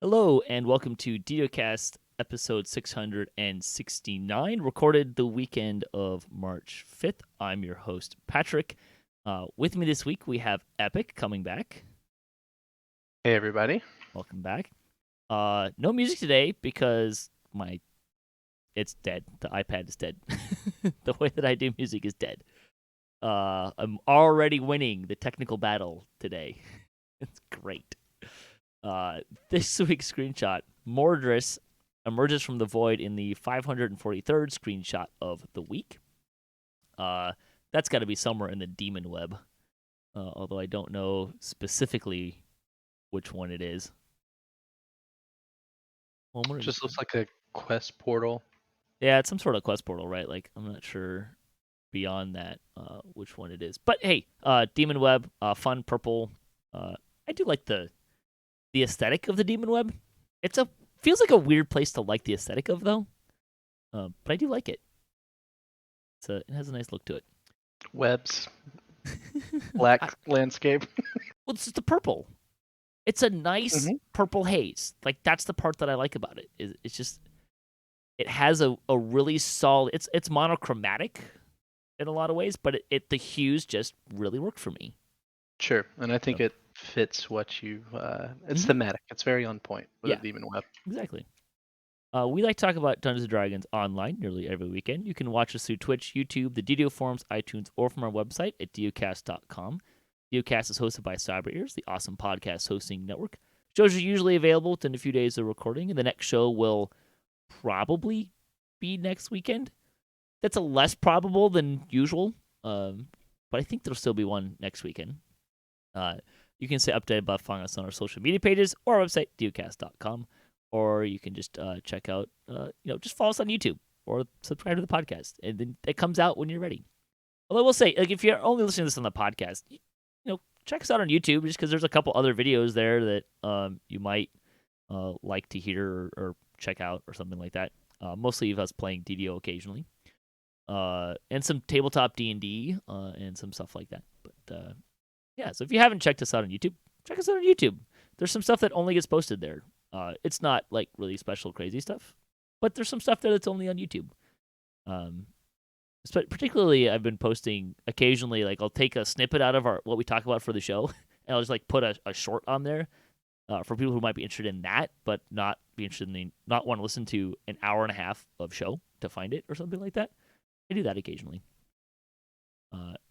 Hello and welcome to DDOCast episode 669, recorded the weekend of March 5th. I'm your host, Patrick. With me this week, we have Epic coming back. Hey, everybody. Welcome back. No music today because it's dead. The iPad is dead. The way that I do music is dead. I'm already winning the technical battle today. It's great. This week's screenshot, Mordris emerges from the void in the 543rd screenshot of the week. That's got to be somewhere in the demon web, although I don't know specifically which one it is. Just looks like a quest portal. Yeah, it's some sort of quest portal, right? Like, I'm not sure beyond that which one it is. But hey, demon web, fun purple. I do like the aesthetic of the demon web. Feels like a weird place to like the aesthetic of, though. But I do like it. It has a nice look to it. Webs. Black landscape. Well, it's just the purple. It's a nice purple haze. Like, that's the part that I like about it. It's just, it has a really solid, it's monochromatic in a lot of ways, but the hues just really work for me. Sure, and I think it fits what you, it's thematic. It's very on point with the demon web. Exactly. We like to talk about Dungeons & Dragons online nearly every weekend. You can watch us through Twitch, YouTube, the DDO forums, iTunes, or from our website at DDOcast.com. DDOcast is hosted by Cyber Ears, the awesome podcast hosting network. Shows are usually available within a few days of recording, and the next show will probably be next weekend. That's a less probable than usual, but I think there'll still be one next weekend. You can stay updated by following us on our social media pages or our website, DDOcast.com. Or you can just check out, just follow us on YouTube or subscribe to the podcast, and then it comes out when you're ready. Although I will say, like, if you're only listening to this on the podcast, check us out on YouTube, just because there's a couple other videos there that you might like to hear or check out or something like that. Mostly of us playing DDO occasionally, and some tabletop D&D and some stuff like that. But yeah, so if you haven't checked us out on YouTube, check us out on YouTube. There's some stuff that only gets posted there. It's not like really special, crazy stuff, but there's some stuff there that's only on YouTube. Particularly, I've been posting occasionally. Like, I'll take a snippet out of what we talk about for the show, and I'll just like put a short on there for people who might be interested in that, but not be interested in not want to listen to an hour and a half of show to find it or something like that. I do that occasionally.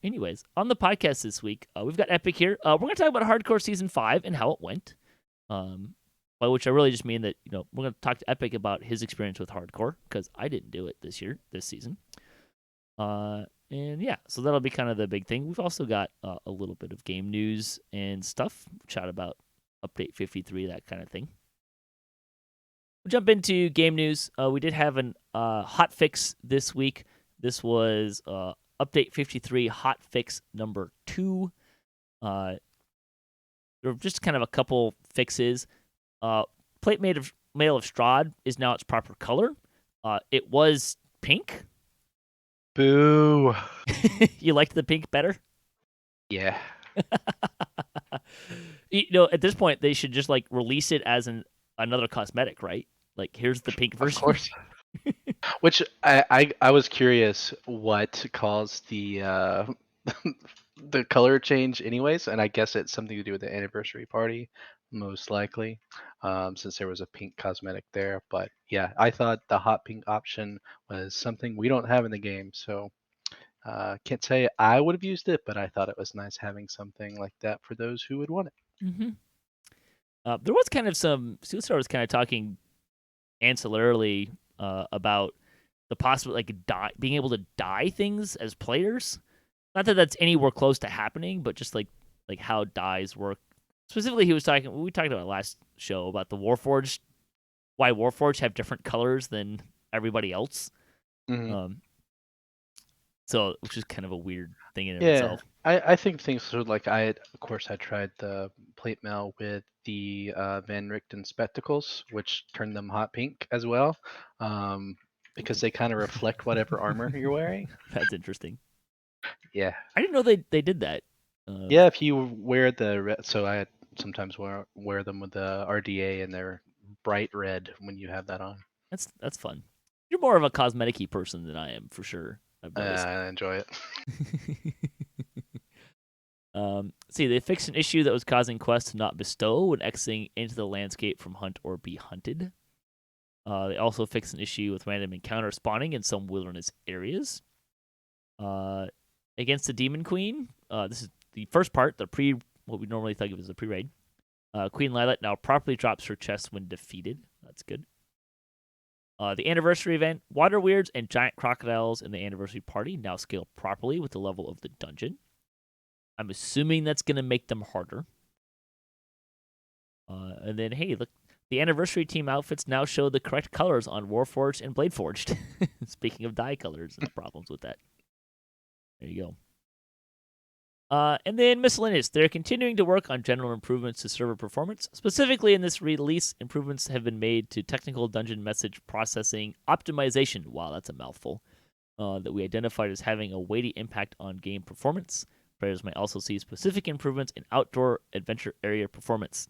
Anyways, on the podcast this week, we've got Epic here. We're going to talk about Hardcore Season 5 and how it went. By which I really just mean that, we're going to talk to Epic about his experience with Hardcore, because I didn't do it this season. And yeah, so that'll be kind of the big thing. We've also got a little bit of game news and stuff. Chat about Update 53, that kind of thing. We'll jump into game news. We did have an hot fix this week. This was Update 53 hot fix number 2. There were just kind of a couple fixes. Plate made of Mail of Strahd is now its proper color. It was pink. Boo. You liked the pink better? Yeah. At this point, they should just like release it as another cosmetic, right? Like, here's the pink version. Of course. Which I was curious what caused the the color change anyways, and I guess it's something to do with the anniversary party, most likely, since there was a pink cosmetic there. But yeah, I thought the hot pink option was something we don't have in the game, so can't say I would have used it, but I thought it was nice having something like that for those who would want it. Mm-hmm. There was kind of Suicide was kind of talking ancillarily about the possibility, like, being able to dye things as players. Not that that's anywhere close to happening, but just like how dyes work. Specifically, we talked about last show about the Warforged, why Warforged have different colors than everybody else. Mm-hmm. So, which is kind of a weird thing in itself. Yeah, I think things sort of like I tried the plate mail with the Van Richten spectacles, which turned them hot pink as well, because they kind of reflect whatever armor you're wearing. That's interesting. Yeah. I didn't know they did that. Yeah, if you wear so I sometimes wear them with the RDA, and they're bright red when you have that on. That's fun. You're more of a cosmetic-y person than I am, for sure. I've noticed. I enjoy it. See, they fixed an issue that was causing quests to not bestow when exiting into the landscape from hunt or be hunted. They also fixed an issue with random encounter spawning in some wilderness areas. Against the Demon Queen, this is the first part, what we normally think of as a pre-raid. Queen Lilat now properly drops her chest when defeated. That's good. The anniversary event, water weirds and giant crocodiles in the anniversary party now scale properly with the level of the dungeon. I'm assuming that's going to make them harder. And then, hey, look, the anniversary team outfits now show the correct colors on Warforged and Bladeforged. Speaking of dye colors and problems with that. There you go. And then miscellaneous. They're continuing to work on general improvements to server performance. Specifically in this release, improvements have been made to technical dungeon message processing optimization. Wow, that's a mouthful. That we identified as having a weighty impact on game performance. Players might also see specific improvements in outdoor adventure area performance.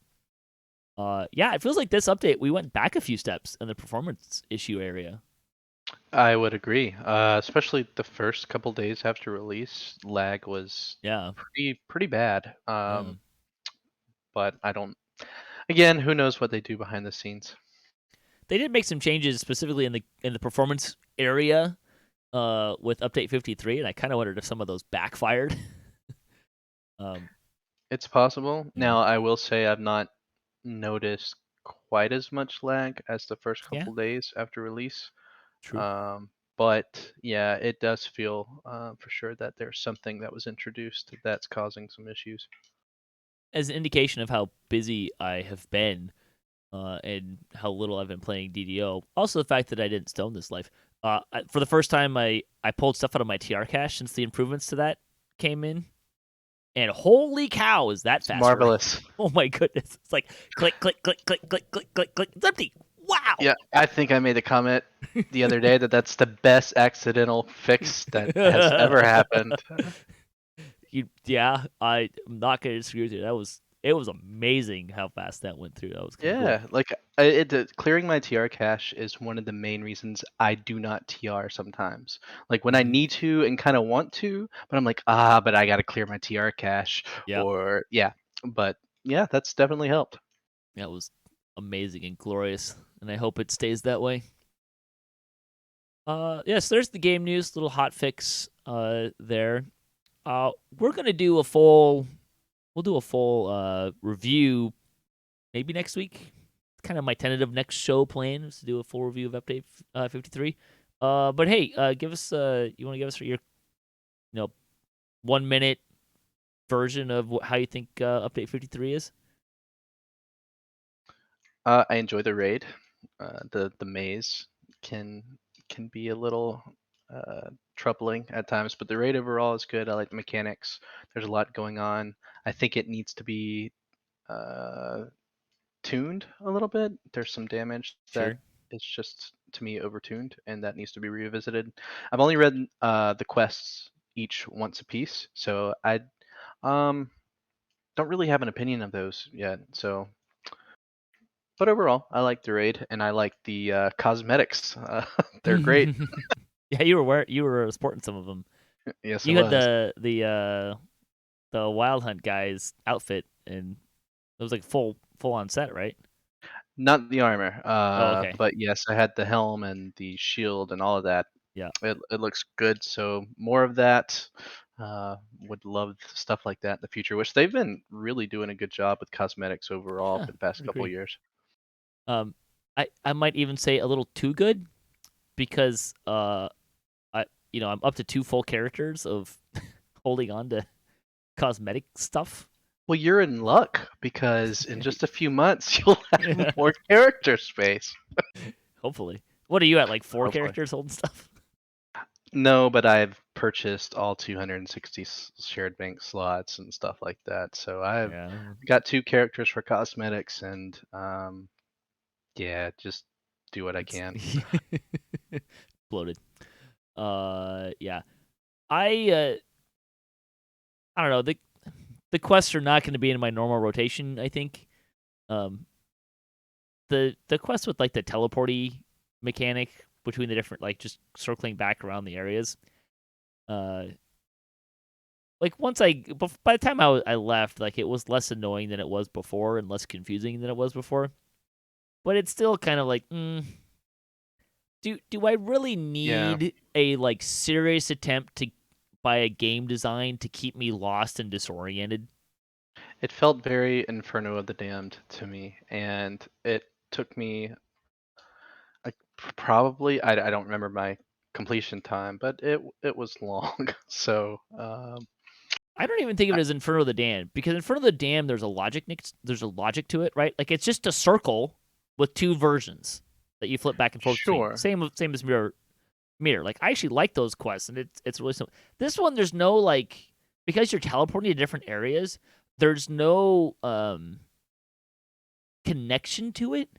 Yeah, it feels like this update, we went back a few steps in the performance issue area. I would agree. Especially the first couple days after release, lag was Yeah. pretty bad. Yeah. But I don't. Again, who knows what they do behind the scenes? They did make some changes specifically in the performance area with update 53, and I kind of wondered if some of those backfired. It's possible. Yeah. Now, I will say I've not noticed quite as much lag as the first Yeah, couple days after release. true. But yeah, it does feel for sure that there's something that was introduced that's causing some issues. As an indication of how busy I have been and how little I've been playing DDO, also the fact that I didn't stone this life. For the first time, I pulled stuff out of my TR cache since the improvements to that came in. And holy cow, is that It's faster? marvelous. Oh my goodness. It's like click, click, click, click, click, click, click, click. It's empty. Wow. Yeah, I think I made a comment the other day that that's the best accidental fix that has ever happened. Yeah, I'm not going to disagree with you. It was amazing how fast that went through. That was kind of cool. Yeah, like clearing my TR cache is one of the main reasons I do not TR sometimes. Like when I Mhm. need to and kind of want to, but I'm like, but I got to clear my TR cache, Yep. or yeah. But yeah, that's definitely helped. That was amazing and glorious, and I hope it stays that way. Yes, there's the game news, little hot fix there. We're gonna do a full review maybe next week. It's kind of my tentative next show plan is to do a full review of update 53. But hey, give us you want to give us your 1 minute version of how you think update 53 is? I enjoy the raid. The maze can can be a little troubling at times, but the raid overall is good. I like the mechanics. There's a lot going on. I think it needs to be uh, tuned a little bit. There's some damage that Sure. is just to me overtuned, and that needs to be revisited. I've only read the quests each once a piece, so I um, don't really have an opinion of those yet. So, but overall, I like the raid, and I like the cosmetics. They're great. Yeah, you were sporting some of them. Yes, it You had was. the Wild Hunt guy's outfit, and it was like full on set, right? Not the armor, Oh, okay. but yes, I had the helm and the shield and all of that. Yeah. It looks good, so more of that. Would love stuff like that in the future, which they've been really doing a good job with cosmetics overall Yeah, for the past I'd couple of agree. years. Um, I might even say a little too good because I I'm up to 2 full characters of holding on to cosmetic stuff. Well, you're in luck because in just a few months you'll have more character space. Hopefully. What are you at, like 4 Hopefully. characters holding stuff? No, but I've purchased all 260 shared bank slots and stuff like that. So I've Yeah. got 2 characters for cosmetics, and yeah, just do what I It's can. bloated. Yeah. I I don't know. The quests are not going to be in my normal rotation, I think. Um the quest with like the teleporty mechanic between the different like just circling back around the areas. Uh, like by the time I left, like it was less annoying than it was before and less confusing than it was before. But it's still kind of like, do I really Yeah, need a like serious attempt to by a game design to keep me lost and disoriented? it felt very Inferno of the Damned to me, and it took me like probably I don't remember my completion time, but it was long. So I don't even think of I- it as Inferno of the Dam because Inferno of the Dam there's a logic to it, right? Like it's just a circle with two versions that you flip back and forth between. sure. Same as Mirror. Like I actually like those quests and it's really simple. This one there's no like because you're teleporting to different areas, there's no connection to it.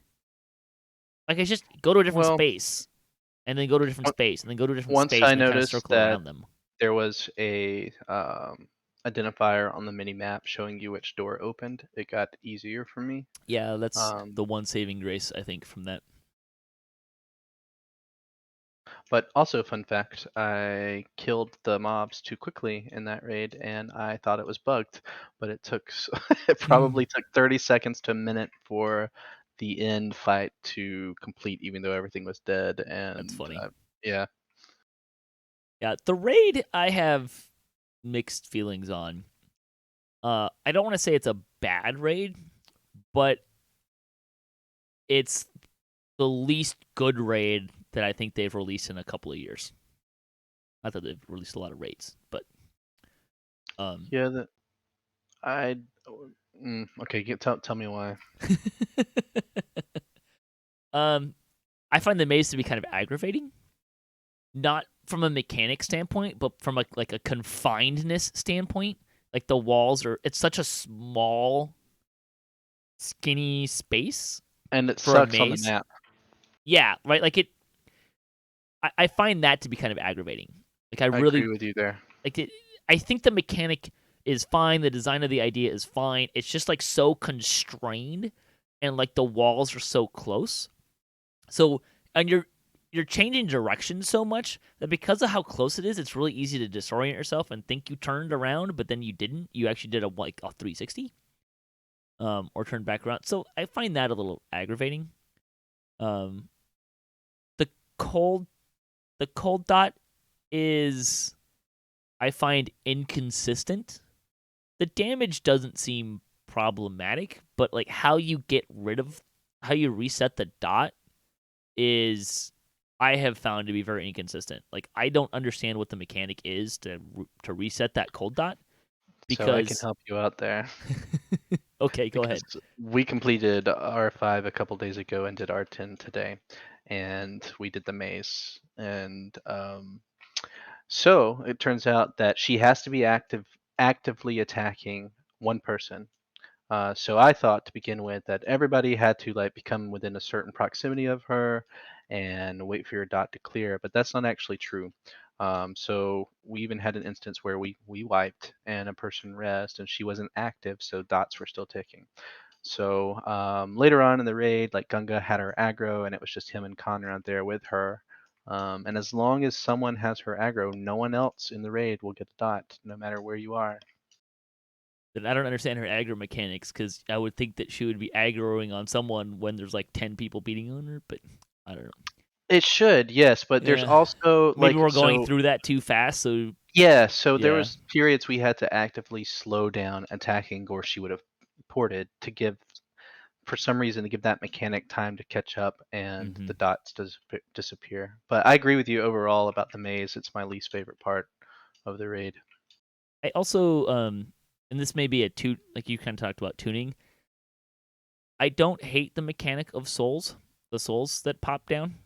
Like it's just go to a different Well, space and then go to a different on- space and then go to a different once space I and then kind of noticed circle that around them. there was a identifier on the mini map showing you which door opened, it got easier for me. Yeah, that's Um, the one saving grace I think from that. But also, fun fact, I killed the mobs too quickly in that raid, and I thought it was bugged. But it probably took 30 seconds to a minute for the end fight to complete, even though everything was dead. That's And funny. yeah, Yeah, the raid I have mixed feelings on. I don't want to say it's a bad raid, but it's the least good raid that I think they've released in a couple of years. Not that they've released a lot of raids, but um, yeah, I. Okay, tell me why. um, I find the maze to be kind of aggravating. Not from a mechanic standpoint, but from like a confinedness standpoint. Like the walls are, it's such a small, skinny space And it for a sucks on the maze. map. Yeah, right. Like I find that to be kind of aggravating. Like I I really agree with you there. like it. I think the mechanic is fine. The design of the idea is fine. It's just like so constrained, and like the walls are so close. So and you're changing direction so much that because of how close it is, it's really easy to disorient yourself and think you turned around, but then you didn't. You actually did a 360, or turned back around. So I find that a little aggravating. Um, the cold the cold dot is I find inconsistent. The damage doesn't seem problematic, but like how you reset the dot is I have found to be very inconsistent. Like I don't understand what the mechanic is to reset that cold dot So I can because help you out there. okay, go Because ahead. we completed R5 a couple days ago and did R10 today, and we did the maze. And so it turns out that she has to be actively attacking one person. So I thought to begin with that everybody had to like become within a certain proximity of her and wait for your dot to clear, but that's not actually true. So we even had an instance where we wiped and a person rest and she wasn't active, so dots were still ticking. So later on in the raid, like Gunga had her aggro, and it was just him and Connor out there with her. And as long as someone has her aggro, no one else in the raid will get a dot, no matter where you are. Then I don't understand her aggro mechanics because I would think that she would be aggroing on someone when there's like 10 people beating on her, but I don't know. It should, yes, but there's Yeah. also Maybe like we're going so through that too fast, so yeah, so there yeah. was periods we had to actively slow down attacking, or she would have ported to give for some reason to give that mechanic time to catch up and the Mhm. dots disappear. But I agree with you overall about the maze. It's my least favorite part of the raid. I also and this may be like you kind of talked about tuning. I don't hate the mechanic of souls, the souls that pop down.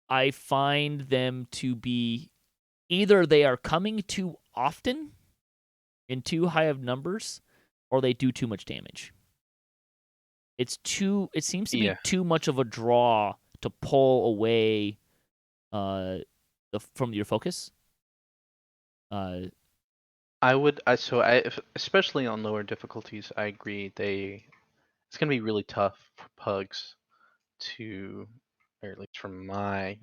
I find them to be either they are coming too often in too high of numbers or they do too much damage. It seems to be Yeah, too much of a draw to pull away uh from your focus. Uh I would. I so I especially on lower difficulties, I agree. it's gonna be really tough for pugs to, or at least from my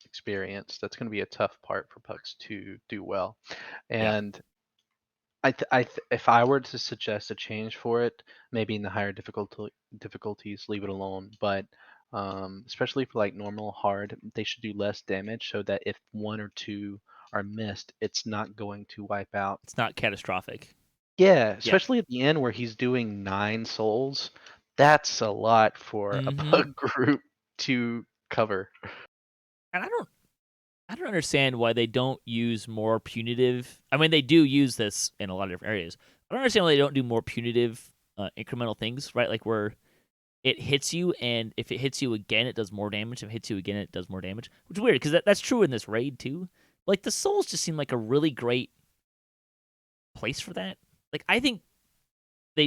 experience, that's gonna be a tough part for pugs to do well. Yeah, And if I were to suggest a change for it, maybe in the higher difficulties, leave it alone. But especially for like normal hard, they should do less damage so that if one or two are missed, it's not going to wipe out. it's not catastrophic. Yeah, Yeah. especially at the end where he's doing 9 souls. That's a lot for a Mm-hmm. pug group to cover. And I don't understand why they don't use more punitive. I mean, they do use this in a lot of different areas. I don't understand why they don't do more punitive incremental things, right? Like where it hits you, and if it hits you again, it does more damage. If it hits you again, it does more damage. Which is weird because that's true in this raid too. Like the souls just seem like a really great place for that. Like I think they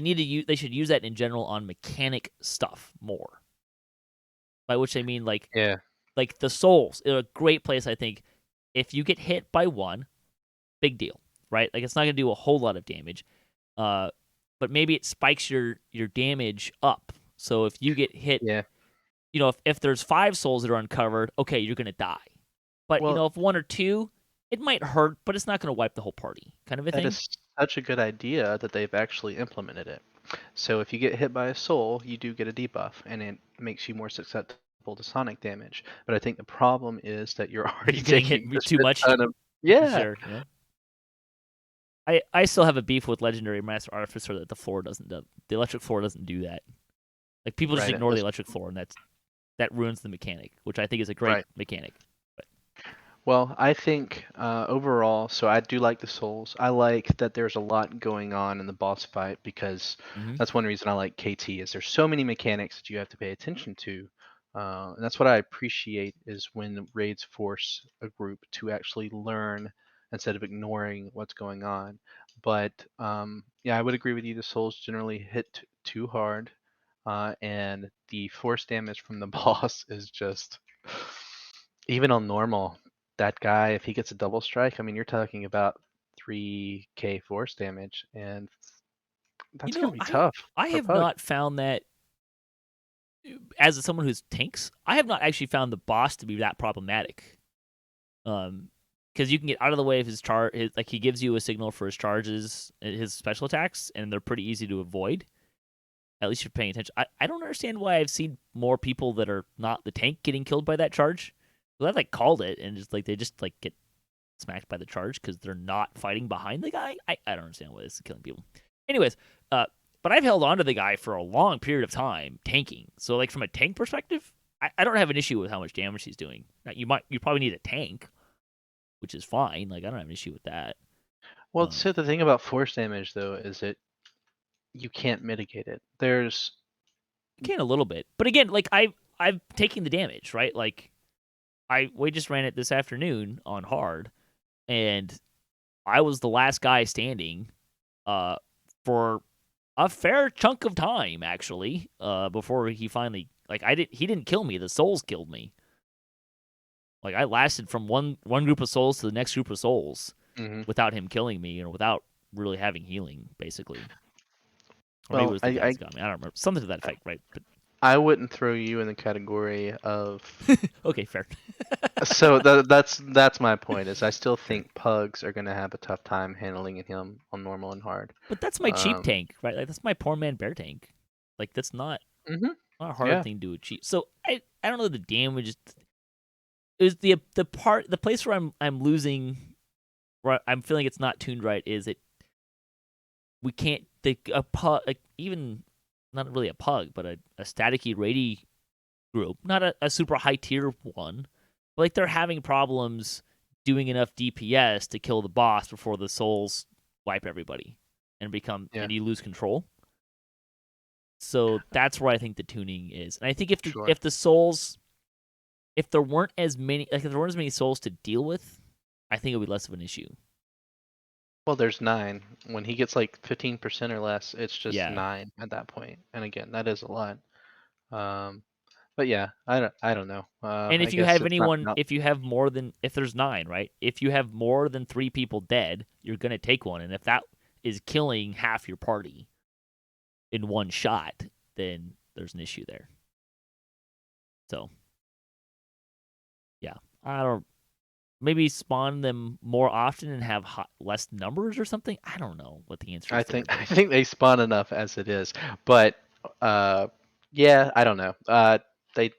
should use that in general on mechanic stuff more. By which I mean Yeah. like the souls are a great place. I think if you get hit by one, big deal, right? Like it's not gonna do a whole lot of damage, uh, but maybe it spikes your damage up. So if you get hit, Yeah. if there's 5 souls that are uncovered, okay, you're gonna die. But Well, if one or two, it might hurt, but it's not gonna wipe the whole party, kind of a that thing. is such a good idea that they've actually implemented it. So if you get hit by a soul, you do get a debuff, and it makes you more susceptible to sonic damage. But I think the problem is that you're already You're getting taking a hit too shit much, ton of. Yeah, sure, yeah. I still have a beef with Legendary Master Artificer that the electric floor doesn't do that. Like people just right. ignore the electric floor, and that ruins the mechanic, which I think is a great Right. mechanic. But Well, I think overall, so I do like the souls. I like that there's a lot going on in the boss fight because mm-hmm. that's one reason I like KT is there's so many mechanics that you have to pay attention to. And that's what I appreciate is when raids force a group to actually learn instead of ignoring what's going on. But yeah, I would agree with you. The souls generally hit too hard, and the force damage from the boss is just even on normal, that guy, if he gets a double strike, I mean, you're talking about 3k force damage, and that's gonna be I tough I for have Pug. not found that as someone who's tanks, I have not actually found the boss to be that problematic. Because you can get out of the way of his charge. Like he gives you a signal for his charges, his special attacks, and they're pretty easy to avoid. At least you're paying attention. I don't understand why I've seen more people that are not the tank getting killed by that charge. Well, I've like called it, and just like they just like get smacked by the charge because they're not fighting behind the guy. I don't understand why this is killing people. Anyways, but I've held on to the guy for a long period of time tanking. So like from a tank perspective, I don't have an issue with how much damage he's doing. Now, you probably need a tank, which is fine. Like I don't have an issue with that. Well, Um, so the thing about force damage though is that you can't mitigate it. There's I can a little bit, but again, like I'm taking the damage, right? Like we just ran it this afternoon on hard, and I was the last guy standing for a fair chunk of time actually before he finally he didn't kill me, the souls killed me. Like I lasted from one group of souls to the next group of souls mhm. without him killing me, without really having healing basically. Or maybe it Well, was the guys got me, I don't remember, something to that effect, right? But I wouldn't throw you in the category of. okay, fair. So that's my point is I still Fair. think Pugs are gonna have a tough time handling him on normal and hard. But that's my cheap Um, tank, right? Like that's my poor man bear tank. Like that's mhm, not a hard yeah. thing to achieve. So I don't know the damage. It was the place where I'm losing, where I'm feeling it's not tuned right, is it we can't a pug, like even not really a pug, but a staticky rady group, not a super high tier one, but like they're having problems doing enough DPS to kill the boss before the souls wipe everybody Yeah, and you lose control. So that's where I think the tuning is. And I think sure. if the souls, if there weren't as many, like if there weren't as many souls to deal with, I think it would be less of an issue. Well, there's 9. When he gets like 15% or less, it's just Yeah. 9 at that point. And again, that is a lot. Um, but yeah, I don't know. And I guess it's not. if you have more than, if there's 9, right? If you have more than 3 people dead, you're gonna take one, and if that is killing half your party in one shot, then there's an issue there. So, yeah, I don't. Maybe spawn them more often and have less numbers or something. I don't know what the answer is there. I think they spawn enough as it is, but uh, yeah, I don't know. They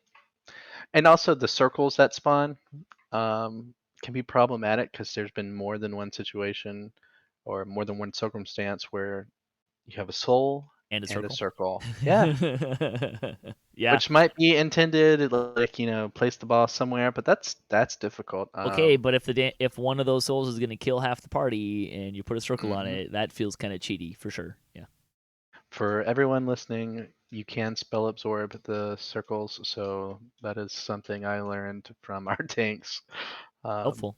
and also the circles that spawn can be problematic because there's been more than one situation or more than one circumstance where you have a soul And a and a circle. circle. Yeah, Yeah. which might be intended, like place the ball somewhere, but that's difficult. Okay, but if one of those souls is gonna kill half the party and you put a circle on Mhm. it, that feels kind of cheaty for sure. Yeah. For everyone listening, you can spell absorb the circles, so that is something I learned from our tanks. Helpful.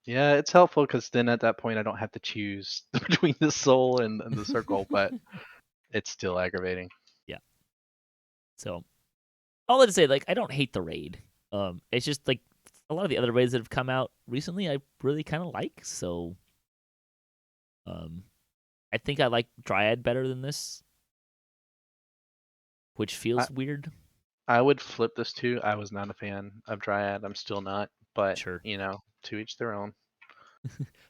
Yeah, it's helpful because then at that point I don't have to choose between the soul and the circle, but it's still aggravating. Yeah. So all that to say, like, I don't hate the raid. It's just like a lot of the other raids that have come out recently, I really kind of like. So, um, I think I like Dryad better than this, which I, feels weird. I would flip this too. I was not a fan of Dryad. I'm still not, but Sure, to each their own.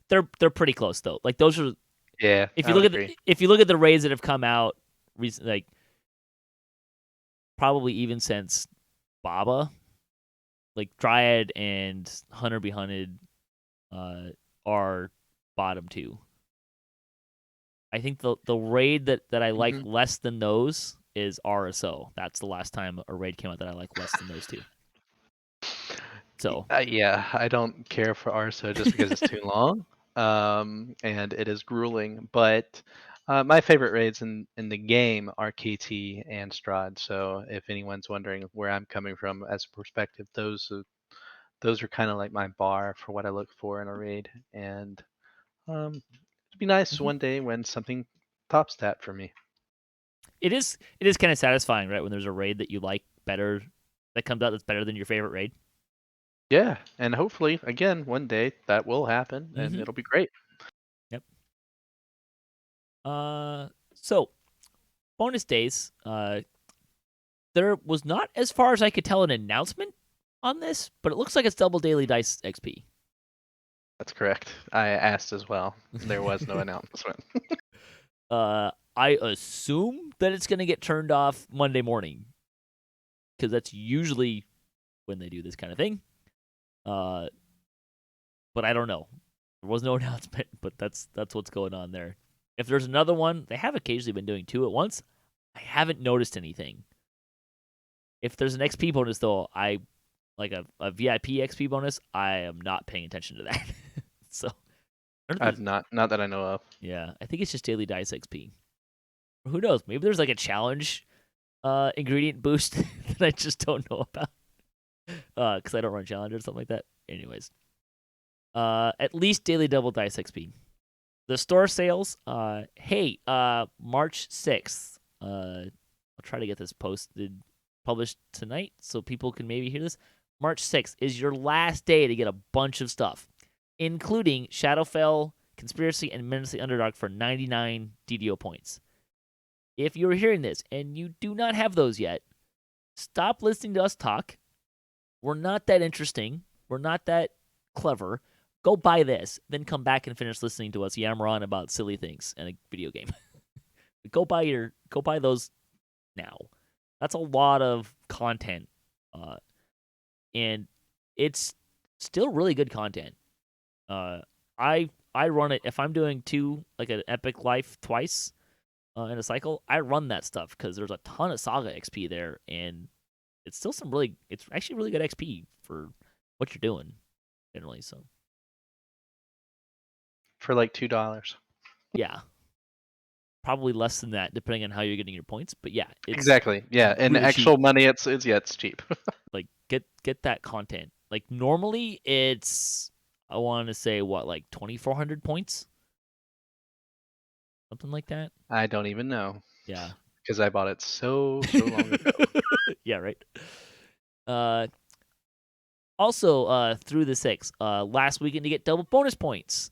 they're pretty close though. Like those are Yeah, if I you would look at agree. if you look at the raids that have come out recently, like probably even since Baba, like Dryad and Hunter Be Hunted, are bottom two. I think the raid that I like Hmm. less than those is RSO. That's the last time a raid came out that I like less than those two. So Yeah, I don't care for Arso just because it's too long, and it is grueling. But my favorite raids in the game are KT and Strahd. So if anyone's wondering where I'm coming from as a perspective, those are kind of like my bar for what I look for in a raid. And it'd be nice mhm. one day when something tops that for me. It is kind of satisfying, right? When there's a raid that you like better that comes out that's better than your favorite raid. Yeah, and hopefully, again, one day that will happen, and Mm-hmm. it'll be great. Yep. So bonus days. There was not, as far as I could tell, an announcement on this, but it looks like it's double daily dice XP. That's correct. I asked as well. There was no announcement. I assume that it's gonna get turned off Monday morning because that's usually when they do this kind of thing. Uh, but I don't know. There was no announcement, but that's what's going on there. If there's another one, they have occasionally been doing two at once. I haven't noticed anything. If there's an XP bonus though, I like a VIP XP bonus. I am not paying attention to that. So I don't know if I've not that I know of. yeah, I think it's just daily dice XP. Who knows? Maybe there's like a challenge ingredient boost that I just don't know about. Because I don't run challenge or something like that. Anyways, at least daily double dice XP. The store sales. Hey, March 6th. I'll try to get this published tonight, so people can maybe hear this. March 6th is your last day to get a bunch of stuff, including Shadowfell, Conspiracy, and Menacing Underdog for 99 DDO points. If you're hearing this and you do not have those yet, stop listening to us talk. We're not that interesting. We're not that clever. Go buy this, then come back and finish listening to us yammer on about silly things in a video game. go buy those now. That's a lot of content, and it's still really good content. Uh, I run it if I'm doing two like an epic life twice in a cycle. I run that stuff because there's a ton of Saga XP there, and it's still it's actually really good XP for what you're doing generally. So For like $2. yeah, probably less than that depending on how you're getting your points. But yeah, Exactly. it's Yeah, in really cheap. actual money, it's cheap. Like get that content. Like normally it's I want to say what like 2,400 points, something like that. I don't even know Yeah. because I bought it so long ago. Yeah, right. Uh, also, through the 6th, last weekend to get double bonus points.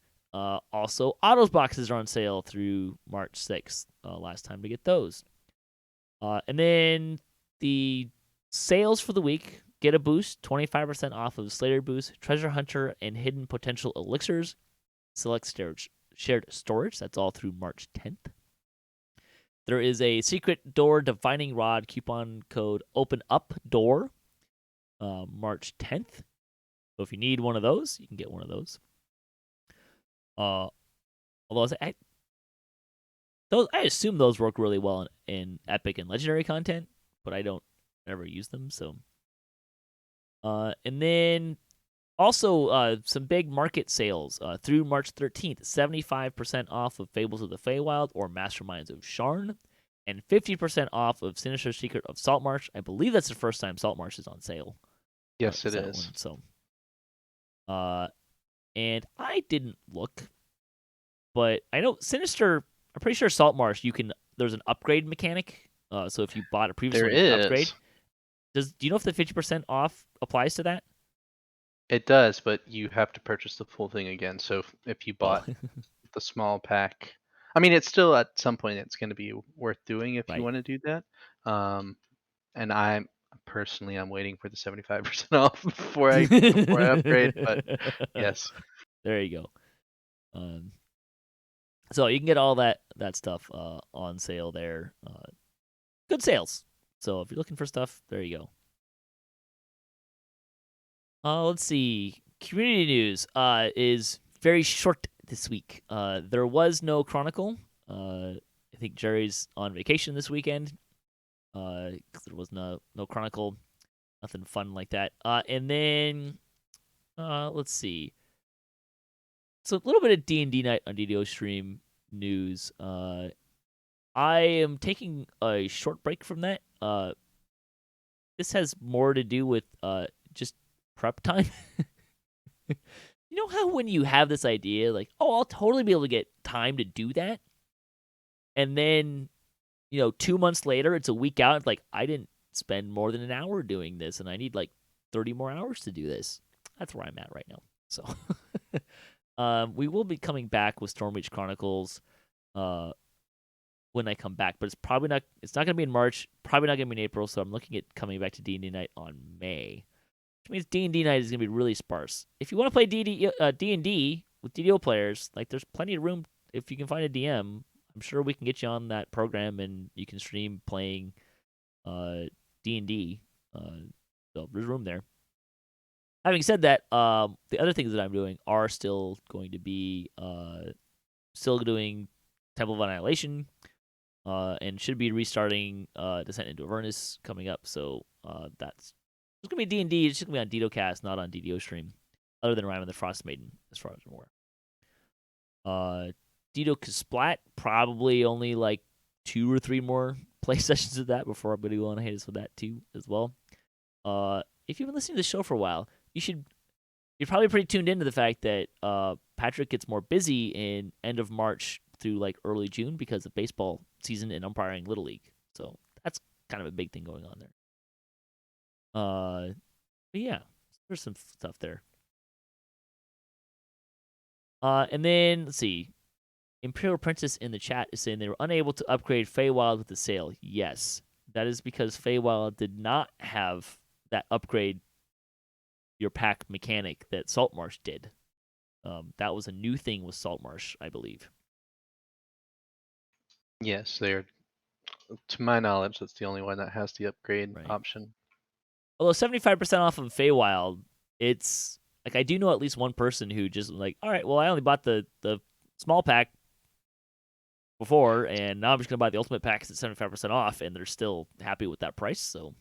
Also, autos boxes are on sale through March 6th. Last time to get those. And then the sales for the week get a boost, 25% off of Slater Boost, Treasure Hunter, and Hidden Potential Elixirs. Select shared storage. That's all through March 10th. There is a secret door divining rod coupon code Open Up Door, March 10th. So if you need one of those, you can get one of those. Although I assume those work really well in epic and legendary content, but I don't ever use them. So, and then also some big market sales through March 13th. 75% off of Fables of the Feywild or Masterminds of Sharn, and 50% off of Sinister Secret of Saltmarsh. I believe that's the first time Saltmarsh is on sale. Yes, it is. So, and I didn't look, but I know Sinister. I'm pretty sure Saltmarsh. There's an upgrade mechanic. So if you bought a previous There one, you can upgrade. is. Do you know if the 50% off applies to that? It does, but you have to purchase the full thing again. So if you Oh, bought the small pack, I mean, it's still at some point it's going to be worth doing if you right. want to do that. And I'm waiting for the 75% off before I upgrade. But yes, There you go. So you can get all that stuff on sale there. Good sales. So if you're looking for stuff, there you go. Let's see. Community news is very short this week. There was no Chronicle. I think Jerry's on vacation this weekend. 'Cause there was no Chronicle, nothing fun like that. And then let's see. So a little bit of D&D night on DDO stream news. I am taking a short break from that. This has more to do with just prep time. You know how when you have this idea, like, oh, I'll totally be able to get time to do that, and then 2 months later, it's a week out. It's like I didn't spend more than an hour doing this, and I need like 30 more hours to do this. That's where I'm at right now. So, we will be coming back with Stormreach Chronicles when I come back, but it's probably not. It's not going to be in March. Probably not going to be in April. So I'm looking at coming back to D&D night on May, which means D&D night is going to be really sparse. If you want to play D&D with DDO players, like there's plenty of room. If you can find a DM, I'm sure we can get you on that program and you can stream playing D&D. So there's room there. Having said that, the other things that I'm doing are still going to be still doing Temple of Annihilation, and should be restarting Descent into Avernus coming up. So that's it's gonna be D&D. It's just gonna be on DDOCast, not on DDO stream. Other than Rime and the Frost Maiden, as far as I'm aware. DDO Splat, probably only like 2 or 3 more play sessions of that before I'm gonna go on hiatus with that too as well. If you've been listening to the show for a while, you're probably pretty tuned into the fact that Patrick gets more busy in end of March through like early June because of baseball season and umpiring Little League. So that's kind of a big thing going on there. But yeah, there's some stuff there. And then let's see. Imperial Princess in the chat is saying they were unable to upgrade Feywild with the sale. Yes, that is because Feywild did not have that upgrade your pack mechanic that Saltmarsh did. That was a new thing with Saltmarsh, I believe. yes, they're. To my knowledge, that's the only one that has the upgrade Right. option. Although 75% off of Feywild, it's like I do know at least one person who just like, all right, well, I only bought the small pack before, and now I'm just gonna buy the ultimate pack because it's 75% off, and they're still happy with that price. So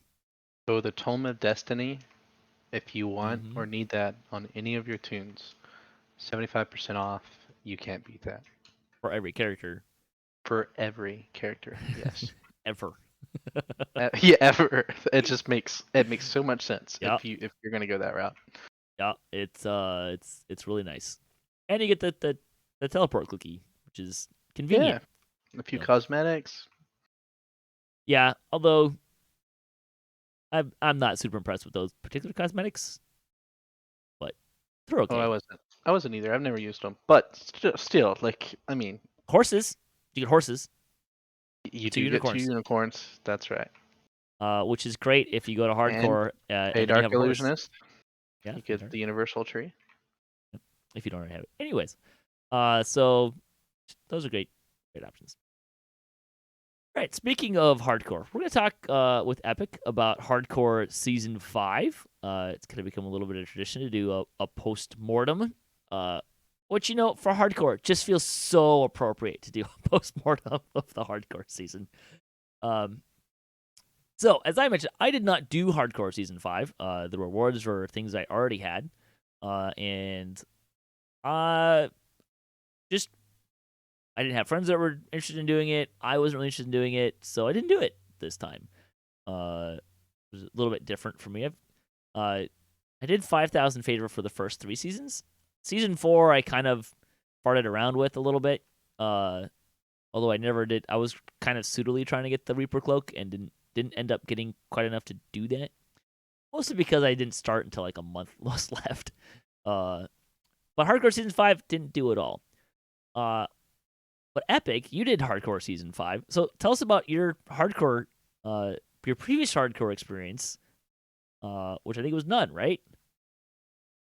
The Tome of Destiny, if you want or need that on any of your tunes, 75% off. You can't beat that. for every character, For every character, yes. ever. Yeah, ever. It makes so much sense Yeah, if you're gonna go that route. yeah. It's really nice, and you get the teleport cookie, which is convenient. Yeah, a few So, cosmetics. yeah, although I'm not super impressed with those particular cosmetics, but they're Oh, okay. I wasn't either. I've never used them, but still, like, I mean, Horses, you get horses. You two do get two unicorns, unicorns. That's right. which is great if you go to And hardcore a and then you dark have a horse. illusionist. Yeah, You get the universal tree. if you don't already have it. Anyways, so those are great options. All right, speaking of hardcore, we're going to talk with Epic about Hardcore Season 5. It's going to become a little bit of tradition to do a post-mortem, which, for Hardcore, just feels so appropriate to do a post-mortem of the Hardcore season. So, as I mentioned, I did not do Hardcore Season 5. The rewards were things I already had, and just I didn't have friends that were interested in doing it. I wasn't really interested in doing it, so I didn't do it this time. It was a little bit different for me. I did 5,000 favor for the first 3 seasons. Season 4, I kind of farted around with a little bit. Although I never did. I was kind of pseudily trying to get the Reaper cloak and didn't end up getting quite enough to do that. Mostly because I didn't start until like a month was left. But Hardcore Season 5 didn't do it all. But Epic, you did Hardcore Season 5. So tell us about your your previous hardcore experience, which I think was none, right?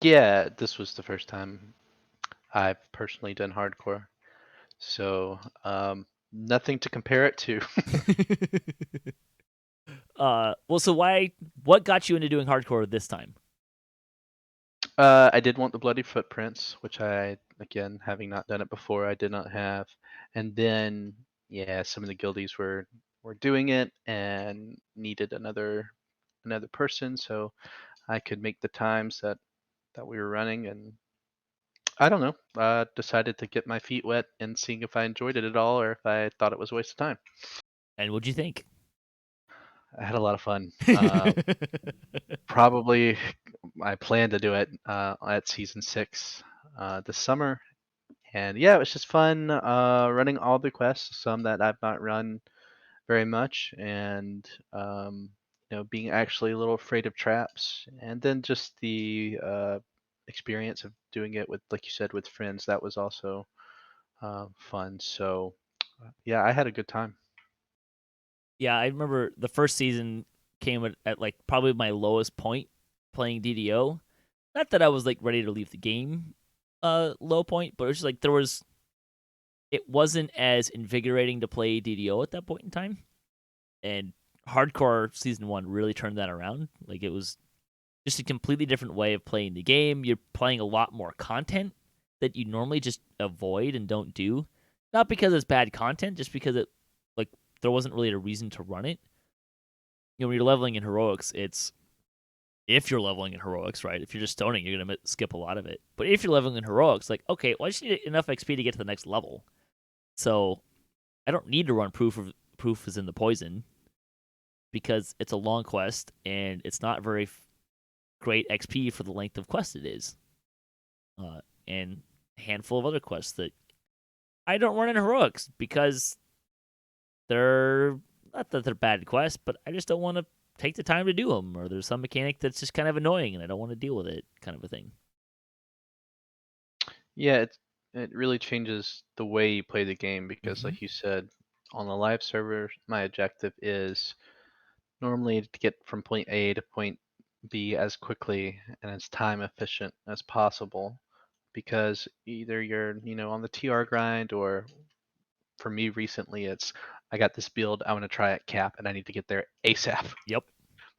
Yeah, this was the first time I've personally done hardcore. So, nothing to compare it to. Well, so what got you into doing hardcore this time? I did want the bloody footprints, which again, having not done it before, I did not have. And then, yeah, some of the guildies were doing it and needed another person, so I could make the times that we were running. And I don't know, decided to get my feet wet and seeing if I enjoyed it at all or if I thought it was a waste of time. And what'd you think? I had a lot of fun. Probably, I plan to do it at season 6 this summer. And yeah, it was just fun running all the quests, some that I've not run very much, and being actually a little afraid of traps, and then just the experience of doing it with, like you said, with friends. That was also fun. So yeah, I had a good time. Yeah, I remember the first season came at like probably my lowest point playing DDO. Not that I was like ready to leave the game, low point, but it was just like it wasn't as invigorating to play DDO at that point in time. And hardcore season 1 really turned that around. Like it was just a completely different way of playing the game. You're playing a lot more content that you normally just avoid and don't do. Not because it's bad content, just because like there wasn't really a reason to run it. When you're leveling in heroics, it's if you're leveling in heroics, right? If you're just stoning, you're gonna skip a lot of it. But if you're leveling in heroics, like okay, well I just need enough XP to get to the next level. So I don't need to run proof is in the poison because it's a long quest and it's not very great XP for the length of quest it is. And a handful of other quests that I don't run in heroics because they're not that they're bad quests, but I just don't want to take the time to do them, or there's some mechanic that's just kind of annoying and I don't want to deal with it, kind of a thing. Yeah, it really changes the way you play the game because, Mm-hmm. like you said, on the live server, my objective is normally to get from point A to point B as quickly and as time efficient as possible, because either you're, on the TR grind, or for me recently it's I got this build, I want to try at cap and I need to get there ASAP. Yep.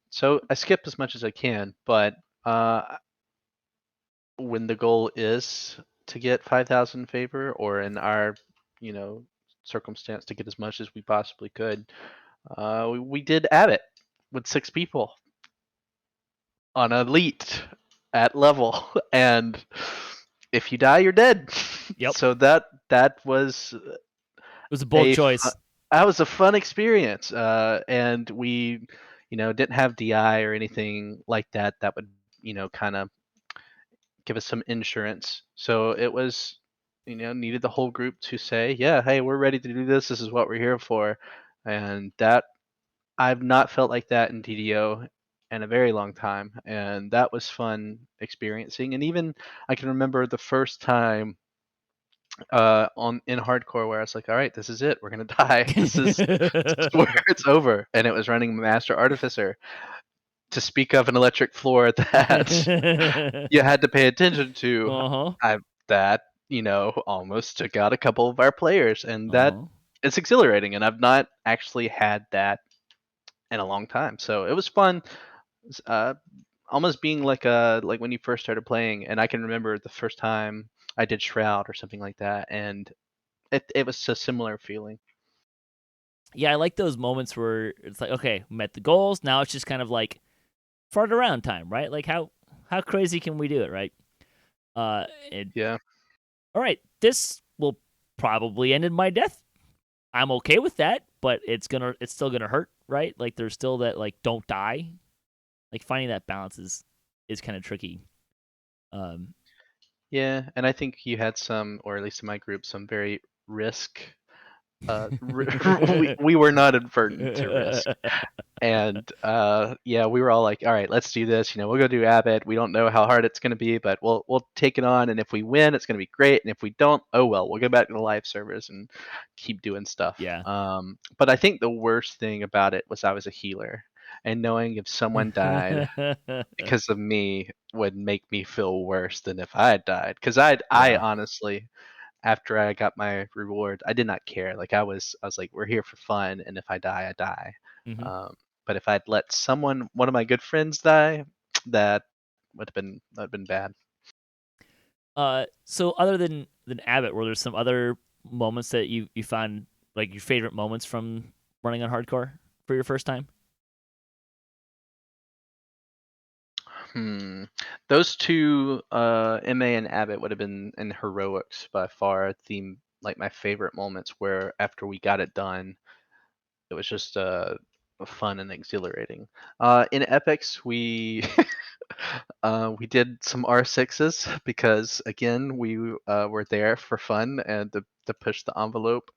So I skip as much as I can, but when the goal is to get 5,000 favor, or in our, you know, circumstance to get as much as we possibly could, we did add it with 6 people on elite at level, and if you die, you're dead. Yep. So that was It was a bold a fu- choice. that was a fun experience, and we, didn't have DI or anything like that. That would, kind of give us some insurance. So it was, needed the whole group to say, yeah, hey, we're ready to do this. This is what we're here for, and that I've not felt like that in DDO in a very long time, and that was fun experiencing. And even I can remember the first time on in hardcore where I was like, all right, this is it. We're gonna die. This is where it's over. And it was running Master Artificer. To speak of an electric floor that you had to pay attention to, Uh-huh. I that almost took out a couple of our players, and that Uh-huh. it's exhilarating. And I've not actually had that in a long time, so it was fun. Uh, Almost being like when you first started playing, and I can remember the first time I did Shroud or something like that, and it was a similar feeling. Yeah, I like those moments where it's like, okay, met the goals. Now it's just kind of like fart around time, right? Like how crazy can we do it, right? It, Yeah. all right, this will probably end in my death. I'm okay with that, but it's still gonna hurt, right? Like there's still that like don't die. Like finding that balance is kind of tricky. Um, Yeah, and I think you had some, or at least in my group, some very risk. We were not advertent to risk. And yeah, we were all like, all right, let's do this. We'll go do Abbott. We don't know how hard it's going to be, but we'll take it on. And if we win, it's going to be great. And if we don't, oh well, we'll go back to the live servers and keep doing stuff. yeah. But I think the worst thing about it was I was a healer, and knowing if someone died because of me would make me feel worse than if I had died. Because I Yeah. honestly, after I got my reward, I did not care. Like I was like, we're here for fun, and if I die, I die. hmm Um, but if I'd let one of my good friends die, that would have been bad. So other than Abbott, were there some other moments that you found like your favorite moments from running on hardcore for your first time? Hmm. Those two, MA and Abbott, would have been in heroics by far like my favorite moments. Where after we got it done, it was just fun and exhilarating. In epics, we did some R6s because again we were there for fun and to push the envelope.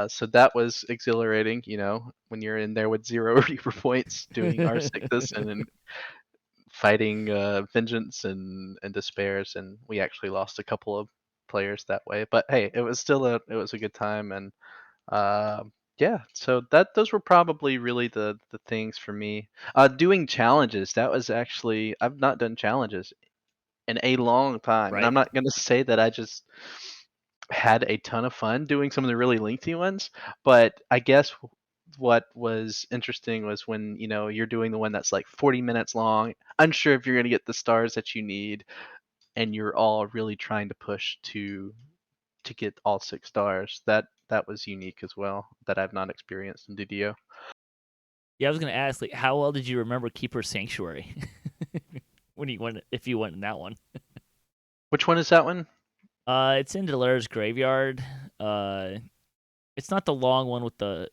So that was exhilarating, when you're in there with zero Reaper points doing R6s and then fighting vengeance and despairs, and we actually lost a couple of players that way. But hey, it was a good time, and uh, yeah. So those were probably really the things for me. Doing challenges, that was actually, I've not done challenges in a long time, and Right. I'm not gonna say that I just had a ton of fun doing some of the really lengthy ones, but I guess what was interesting was when you're doing the one that's like 40 minutes long, unsure if you're gonna get the stars that you need, and you're all really trying to push to get all 6 stars. That was unique as well. That I've not experienced in DDO. Yeah, I was gonna ask, like, how well did you remember Keeper Sanctuary when you went, if you went in that one? Which one is that one? It's in Delara's graveyard. Uh, it's not the long one with the.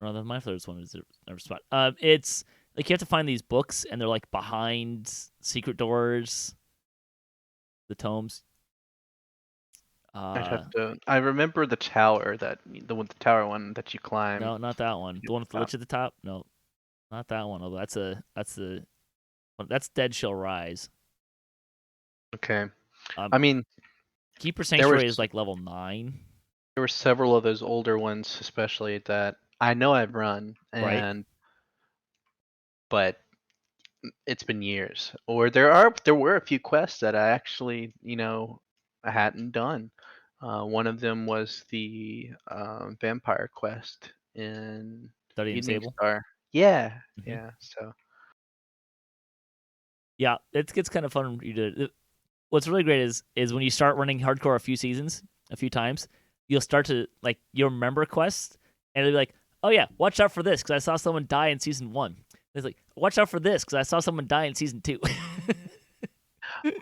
No, the my favorite one is another spot. It's like you have to find these books, and they're like behind secret doors, the tomes. I'd have Uh, to. I remember the tower one that you climb. no, not that one. The one with the lich at the top. No, not that one. Although that's Dead Shall Rise. Okay. Um, I mean, Keeper there Sanctuary is was like level 9, there were several of those older ones, especially that I know I've run, right? but it's been years. Or there were a few quests that I actually I hadn't done. One of them was the vampire quest in Studying Evening Sable. Star. Yeah, hmm yeah. So Yeah, it gets kind of fun. What's really great is when you start running hardcore a few times, you'll start to like you'll remember quests, and it'll be like, oh yeah, watch out for this because I saw someone die in season 1. It's like, watch out for this because I saw someone die in season 2.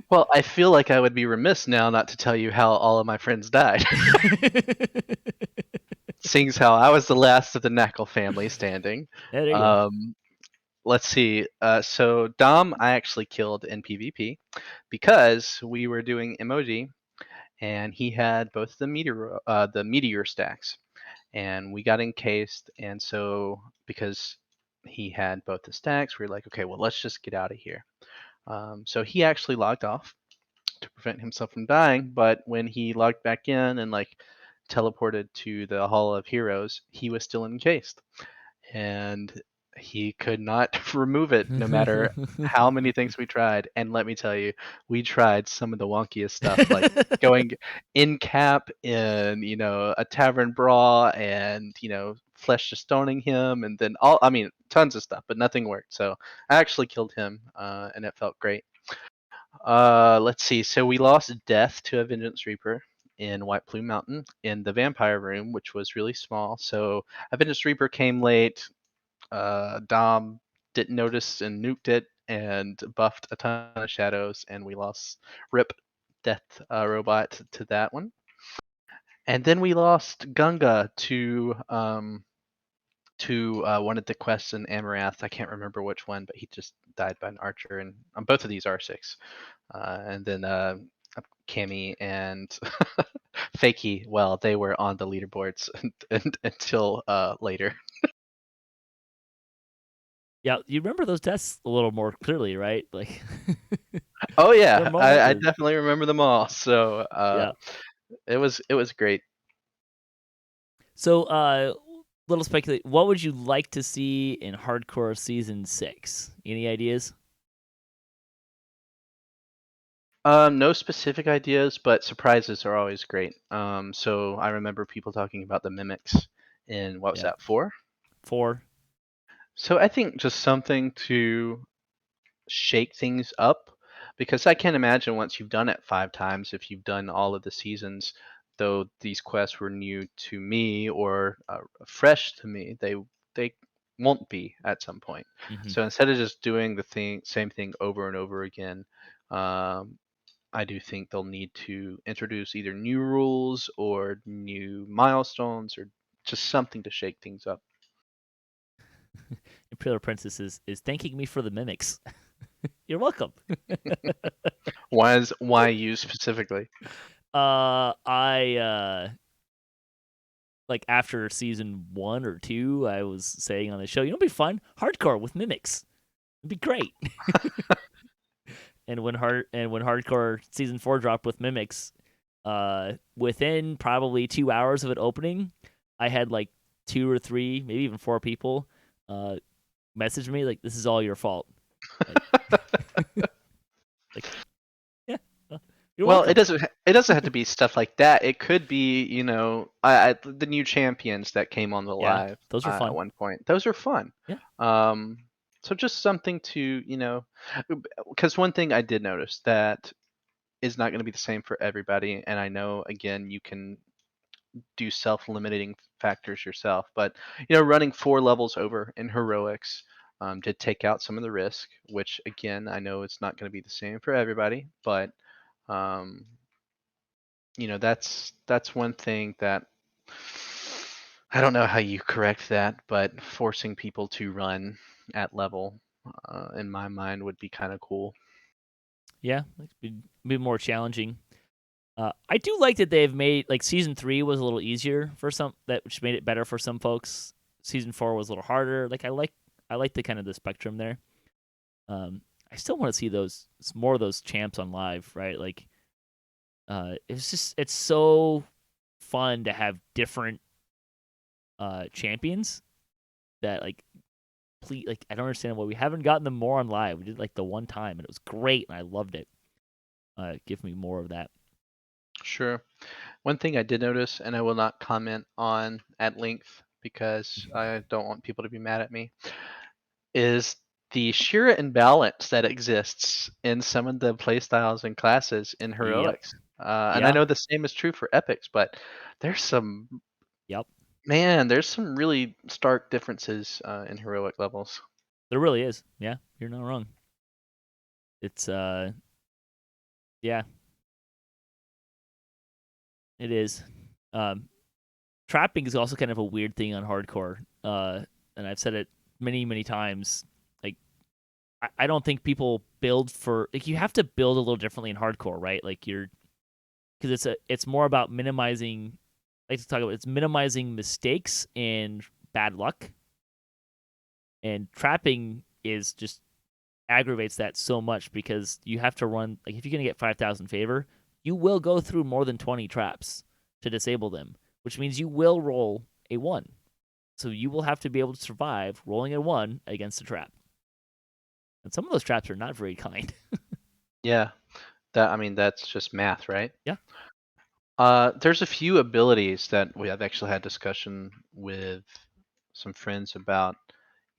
well, I feel like I would be remiss now not to tell you how all of my friends died. Seeing as how I was the last of the Knackle family standing. Yeah, there you go. Um, let's see. So Dom, I actually killed in PvP because we were doing MOD, and he had both the meteor stacks, and we got encased. And so because he had both the stacks, we were like, okay, well, let's just get out of here. So he actually logged off. to prevent himself from dying. But when he logged back in and like teleported to the Hall of Heroes, he was still encased, and he could not remove it no matter how many things we tried. And let me tell you, we tried some of the wonkiest stuff, like going in cap in, a tavern brawl, and flesh to stoning him, and then I mean, tons of stuff, but nothing worked. So I actually killed him, and it felt great. Let's see. So we lost Death to a Vengeance Reaper in White Plume Mountain in the Vampire Room, which was really small. So a Vengeance Reaper came late. Dom didn't notice and nuked it and buffed a ton of shadows, and we lost Rip Death Robot to that one. And then we lost Gunga to one of the quests in Amarath. I can't remember which one, but he just died by an archer, and on both of these R6. And then Cammy and Fakey, well, they were on the leaderboards until later. Yeah, you remember those deaths a little more clearly, right? Like, Oh their yeah, moment I was definitely remember them all. So yeah. it was great. So, little speculate. What would you like to see in Hardcore Season 6? Any ideas? No specific ideas, but surprises are always great. So I remember people talking about the mimics in what was Yeah, that, 4? 4. So I think just something to shake things up, because I can't imagine once you've done it 5 times, if you've done all of the seasons, though these quests were new to me or fresh to me, they won't be at some point. Mm-hmm. So instead of just doing the same thing over and over again, I do think they'll need to introduce either new rules or new milestones or just something to shake things up. Imperial Princess is thanking me for the mimics. You're welcome. Why you specifically? I like after season 1 or 2, I was saying on the show, it'd be fun, hardcore with mimics. It'd be great. and when hardcore season 4 dropped with mimics, within probably 2 hours of it opening, I had like 2 or 3, maybe even 4 people message me like, "This is all your fault." Like, like yeah, you're Well, it welcome. doesn't it doesn't have to be stuff like that. It could be, the new champions that came on the Yeah, live those are at fun. one point. Those are fun. Yeah. Um, so just something to, because one thing I did notice that is not going to be the same for everybody, and I know again you can do self-limiting factors yourself, but running 4 levels over in heroics did take out some of the risk, which again I know it's not going to be the same for everybody, but um, that's one thing that I don't know how you correct that, but forcing people to run at level, in my mind, would be kind of cool. Yeah, be more challenging. I do like that they've made like season 3 was a little easier for some, that which made it better for some folks. Season 4 was a little harder. Like I like the kind of the spectrum there. I still want to see those more of those champs on live, right? Like it's so fun to have different champions that like please, like I don't understand why we haven't gotten them more on live. We did like the one time and it was great and I loved it. Give me more of that. Sure. One thing I did notice, and I will not comment on at length because I don't want people to be mad at me, is the sheer imbalance that exists in some of the playstyles and classes in Yep. heroics. And I Yeah. know the same is true for epics, but there's some Yep. there's some really stark differences in heroic levels. There really is. Yeah, you're not wrong. It's yeah, it is. Um Trapping is also kind of a weird thing on hardcore. And I've said it many, many times. Like I don't think people build for like, you have to build a little differently in hardcore, right? Like you're because it's more about minimizing, I like to talk about, it's minimizing mistakes and bad luck. And trapping is just aggravates that so much because you have to run, like, if you're gonna get 5,000 favor, you will go through more than 20 traps to disable them, which means you will roll a 1. So you will have to be able to survive rolling a 1 against a trap. And some of those traps are not very kind. Yeah, that's just math, right? Yeah. There's a few abilities that we have actually had discussion with some friends about.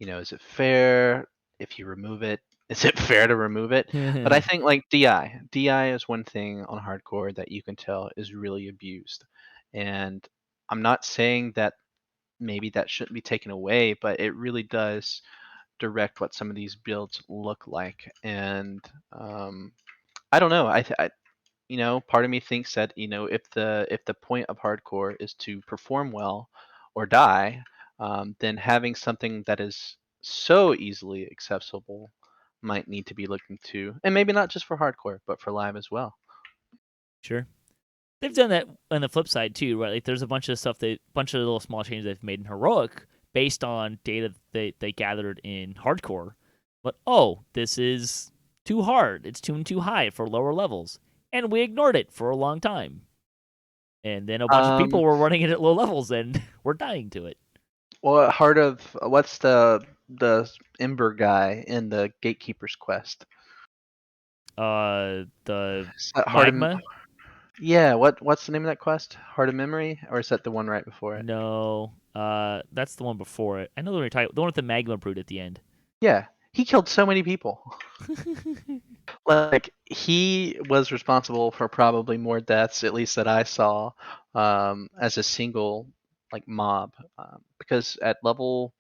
Is it fair if you remove it? Is it fair to remove it? But I think like DI is one thing on hardcore that you can tell is really abused, and I'm not saying that maybe that shouldn't be taken away, but it really does direct what some of these builds look like, and I don't know. Part of me thinks that if the point of hardcore is to perform well or die, then having something that is so easily accessible might need to be looked into, and maybe not just for hardcore, but for live as well. Sure. They've done that on the flip side too, right? Like there's a bunch of stuff bunch of little small changes they've made in heroic based on data they gathered in hardcore. But this is too hard. It's tuned too high for lower levels. And we ignored it for a long time. And then a bunch of people Um, were running it at low levels and we're dying to it. well, heart of what's the Ember guy in the Gatekeeper's Quest? The Is that Heart of magma? Yeah, what's the name of that quest? Heart of Memory, or is that the one right before it? No. That's the one before it. I know the one with the magma brood at the end. Yeah, he killed so many people. Like he was responsible for probably more deaths, at least that I saw, as a single like mob. Because at level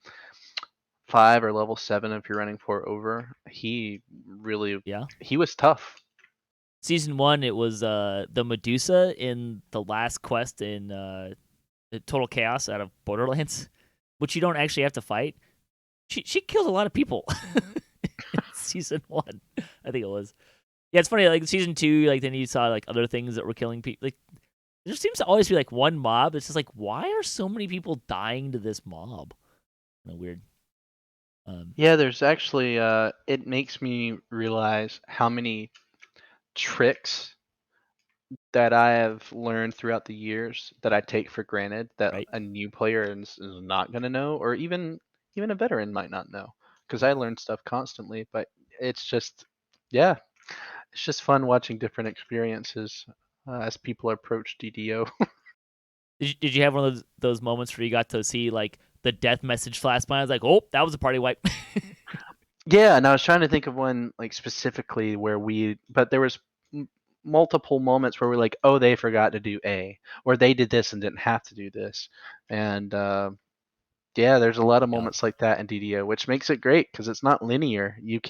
5 or level 7, if you're running for over, Yeah. he was tough. Season 1, it was the Medusa in the last quest in Total Chaos out of Borderlands, which you don't actually have to fight. She kills a lot of people. In season 1, I think it was. Yeah, it's funny. Like season 2, like then you saw like other things that were killing people. Like there seems to always be like one mob. It's just like, why are so many people dying to this mob? Kind of weird. Yeah, there's actually it makes me realize how many tricks that I have learned throughout the years that I take for granted that Right. a new player is not going to know, or even a veteran might not know, because I Yeah. learn stuff constantly. But it's just, yeah, it's just fun watching different experiences as people approach DDO. Did you have one of those moments where you got to see like the death message flash by? I was like, oh, that was a party wipe. Yeah, and I was trying to think of one like specifically but there was multiple moments where we're like, oh, they forgot to do A, or they did this and didn't have to do this, and yeah, there's a lot of Yeah. moments like that in DDO, which makes it great because it's not linear. You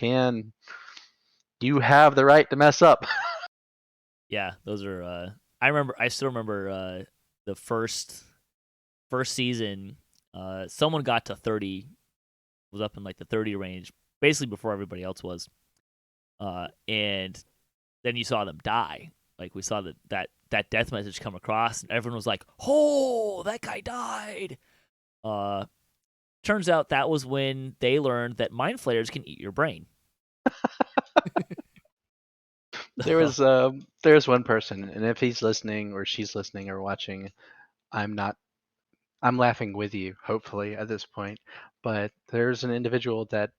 have the right to mess up. Yeah, those are. I still remember the first season. Someone got to 30, was up in like the 30 range, basically before everybody else was. And then you saw them die. Like we saw that death message come across, and everyone was like, "Oh, that guy died." Uh, Turns out that was when they learned that mind flayers can eat your brain. There's one person, and if he's listening or she's listening or watching, I'm not I'm laughing with you, hopefully, at this point. But there's an individual that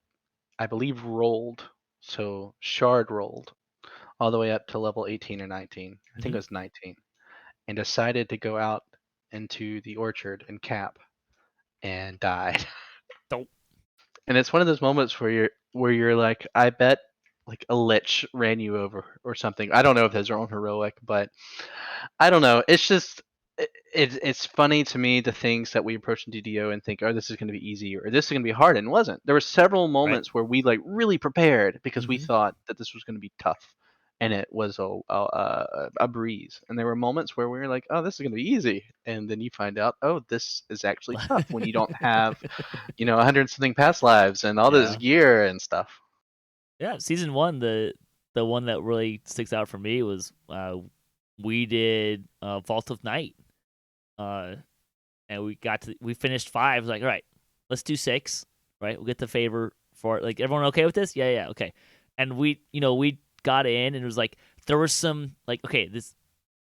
I believe rolled, so shard rolled all the way up to level 18 or 19. I think Mm-hmm. it was 19, and decided to go out into the orchard and cap and died. So, And it's one of those moments where you're like, I bet like a lich ran you over or something. I don't know if those are on heroic, but I don't know. It's just it's funny to me the things that we approach in DDO and think, oh, this is going to be easy or this is going to be hard, and it wasn't. There were several right. moments where we like really prepared because we Mm-hmm. thought that this was going to be tough, and it was a breeze. And there were moments where we were like, oh, this is going to be easy, and then you find out, oh, this is actually tough when you don't have 100 something past lives and all this Yeah. gear and stuff. Yeah, season 1, the one that really sticks out for me was we did Vault of Night. Uh and we finished 5. It was like, all right, let's do 6, right? We'll get the favor for it. Like, everyone okay with this? Yeah, yeah, okay. And we got in, and it was like there was some like, okay, this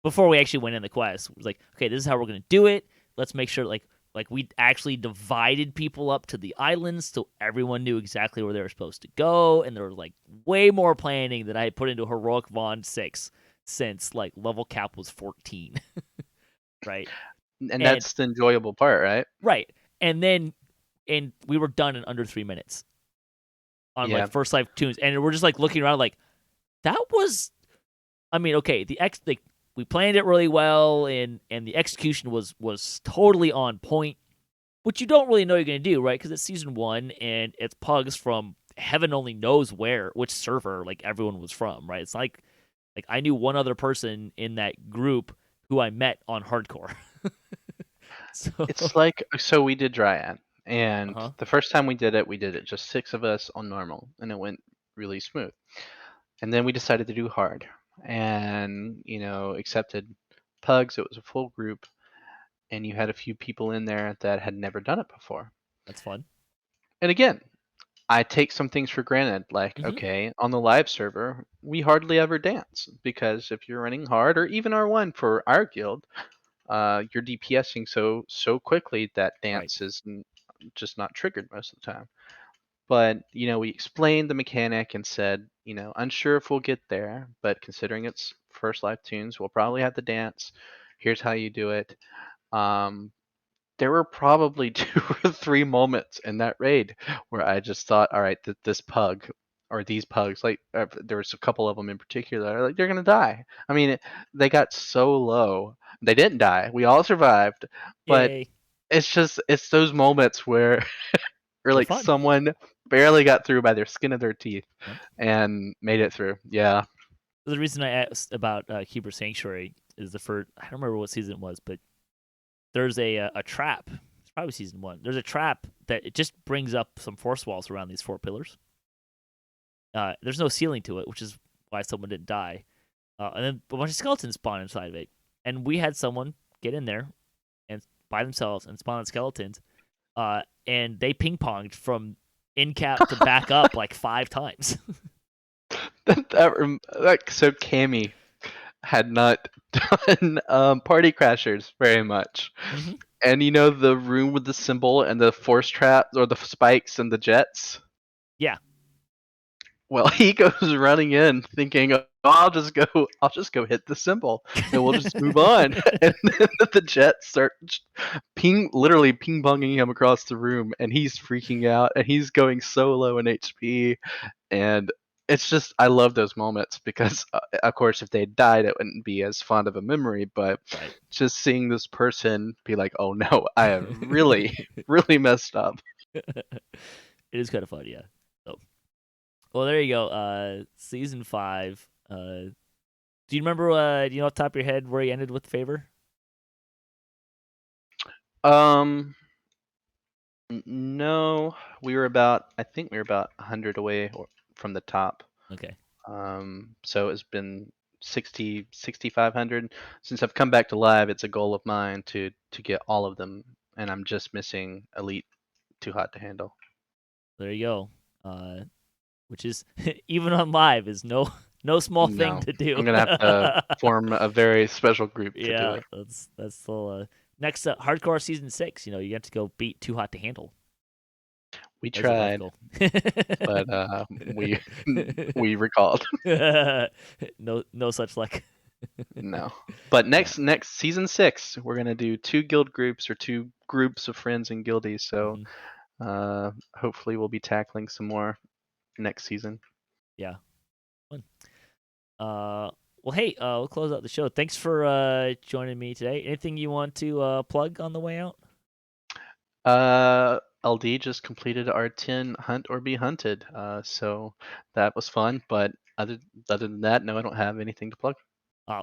before we actually went in the quest, it was like, okay, this is how we're gonna do it. Let's make sure like we actually divided people up to the islands so everyone knew exactly where they were supposed to go, and there was like way more planning than I had put into Heroic Vaughn 6 since like level cap was 14. Right? And And that's the enjoyable part, right? right. And we were done in under 3 minutes on like Yeah. first life tunes, and we're just like looking around like that was. I mean, okay, we planned it really well, and the execution was totally on point, which you don't really know you're gonna do, right? Because it's season 1 and it's pugs from heaven only knows which server like everyone was from, right? It's like I knew one other person in that group who I met on hardcore. So It's like, so we did Dryad, and uh-huh. the first time we did it just 6 of us on normal, and it went really smooth. And then we decided to do hard, and accepted pugs. It was a full group, and you had a few people in there that had never done it before. That's fun. And again, I take some things for granted, like, Mm-hmm. okay, on the live server, we hardly ever dance because if you're running hard, or even R1 for our guild, you're DPSing so quickly that Right. dance is just not triggered most of the time. But we explained the mechanic and said, unsure if we'll get there, but considering it's first live tunes, we'll probably have to dance. Here's how you do it. Um, there were probably 2 or 3 moments in that raid where I just thought, all right, this pug or these pugs, like there was a couple of them in particular, like they're gonna die. I mean, they got so low. They didn't die. We all survived, but Yay. it's those moments where or They're like fun. someone barely got through by their skin of their teeth Yep. and made it through. Yeah. The reason I asked about Keeper Sanctuary is the first. I don't remember what season it was, but there's a trap. It's probably season 1. There's a trap that it just brings up some force walls around these 4 pillars. There's no ceiling to it, which is why someone didn't die. And then a bunch of skeletons spawn inside of it, and we had someone get in there and by themselves and spawn skeletons. And they ping ponged from in cap to back up like 5 times. So Cammy had not done Party Crashers very much. Mm-hmm. And the room with the symbol and the force traps or the spikes and the jets? Yeah. Well, he goes running in thinking, "Oh, I'll just go hit the symbol and we'll just move on." And then the jets start literally ping ponging him across the room, and he's freaking out and he's going so low in HP. And it's just, I love those moments because, of course, if they died, it wouldn't be as fond of a memory. But Right. just seeing this person be like, "Oh no, I have really, really messed up." It is kind of fun, yeah. So, well, there you go. Season 5. Do you remember? Do you know off the top of your head where he ended with favor? Um, no, I think we were about 100 away from the top. Okay. So it's been 6,500 since I've come back to live. It's a goal of mine to get all of them, and I'm just missing Elite Too Hot to Handle. There you go. Which is even on live is no small thing No, to do. I'm gonna have to form a very special group to do Yeah, it. that's still next hardcore season 6. You have to go beat Too Hot to Handle. We There's a life tried, goal. but we recalled. No such luck. No. But Yeah. next season 6, we're gonna do 2 guild groups or 2 groups of friends and guildies. So Hmm. hopefully we'll be tackling some more next season. Yeah. Fun. Well, hey, we'll close out the show. Thanks for joining me today. Anything you want to plug on the way out? LD just completed our 10 hunt or be hunted. So that was fun. But other than that, no, I don't have anything to plug.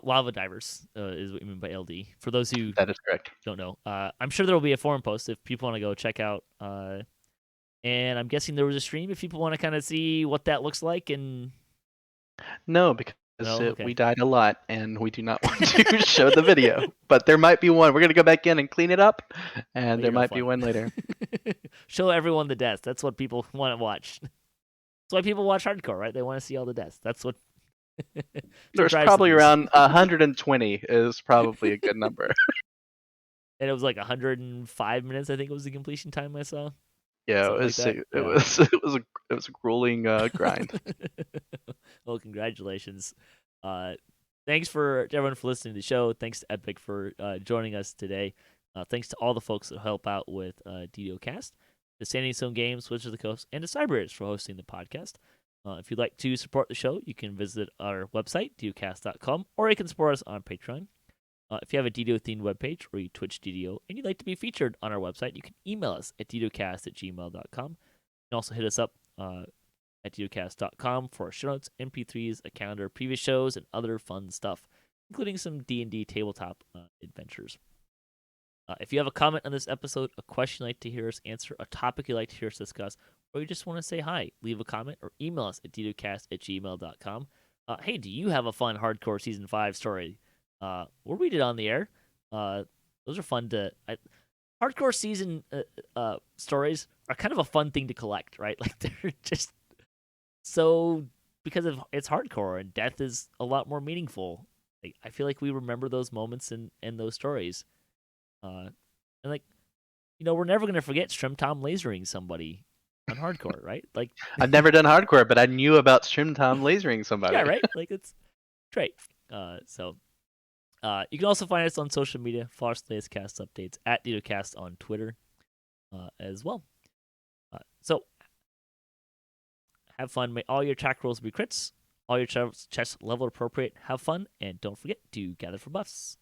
Lava Divers is what you mean by LD. For those who That is correct. don't know, I'm sure there will be a forum post if people want to go check out. And I'm guessing there was a stream if people want to kind of see what that looks like. And No, because no, we okay, died a lot and we do not want to show the video. But there might be one. We're gonna go back in and clean it up, and but there you're gonna might be fun. one later. Show everyone the death. That's what people want to watch. why people watch hardcore, right? They want to see all the deaths. That's what There's drives the probably views. around 120 is probably a good number. And it was like 105 minutes, I think it was the completion time I saw. Yeah, Something like that. it Yeah. was it was a grueling grind. Well, congratulations. Uh, thanks to everyone for listening to the show. Thanks to Epic for joining us today. Thanks to all the folks that help out with DDOCast, the San Diego Games, Wizards of the Coast, and the Cyberers for hosting the podcast. If you'd like to support the show, you can visit our website, DDOcast.com, or you can support us on Patreon. If you have a DDO-themed webpage or you Twitch DDO and you'd like to be featured on our website, you can email us at ddocast@gmail.com. You can also hit us up at DDOcast.com for show notes, MP3s, a calendar, previous shows, and other fun stuff, including some D&D tabletop adventures. If you have a comment on this episode, a question you'd like to hear us answer, a topic you'd like to hear us discuss, or you just want to say hi, leave a comment or email us at ddocast@gmail.com. Hey, do you have a fun hardcore season 5 story? We'll read it on the air. Those are fun to. Hardcore season stories are kind of a fun thing to collect, right? Like they're just so because of it's hardcore and death is a lot more meaningful. Like, I feel like we remember those moments and those stories. And like, we're never gonna forget Strim Tom lasering somebody on hardcore, right? Like, I've never done hardcore, but I knew about Strim Tom lasering yeah, somebody. right. Like it's great. You can also find us on social media. Follow us latest cast updates at DDOcast on Twitter as well. So have fun. May all your attack rolls be crits. All your chests level appropriate. Have fun, and don't forget to gather for buffs.